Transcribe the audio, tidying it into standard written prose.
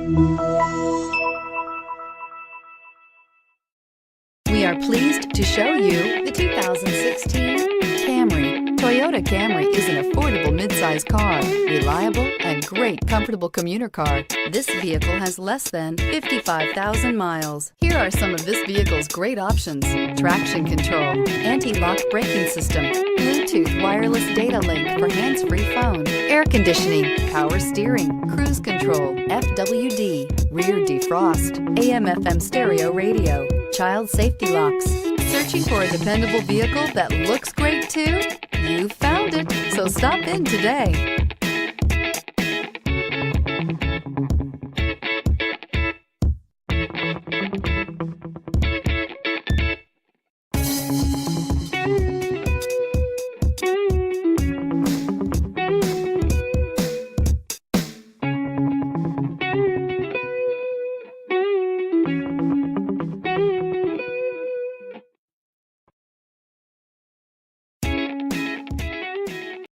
We are pleased to show you the 2016 Camry. Toyota Camry is an affordable midsize car, reliable and great comfortable commuter car. This vehicle has less than 55,000 miles. Here are some of this vehicle's great options: traction control, anti-lock braking system, Bluetooth wireless data link for hands-free phone, air conditioning, power steering, cruise control, FWD, rear defrost, AM/FM stereo radio, child safety locks. Searching for a dependable vehicle that looks great too? You found it, so stop in today.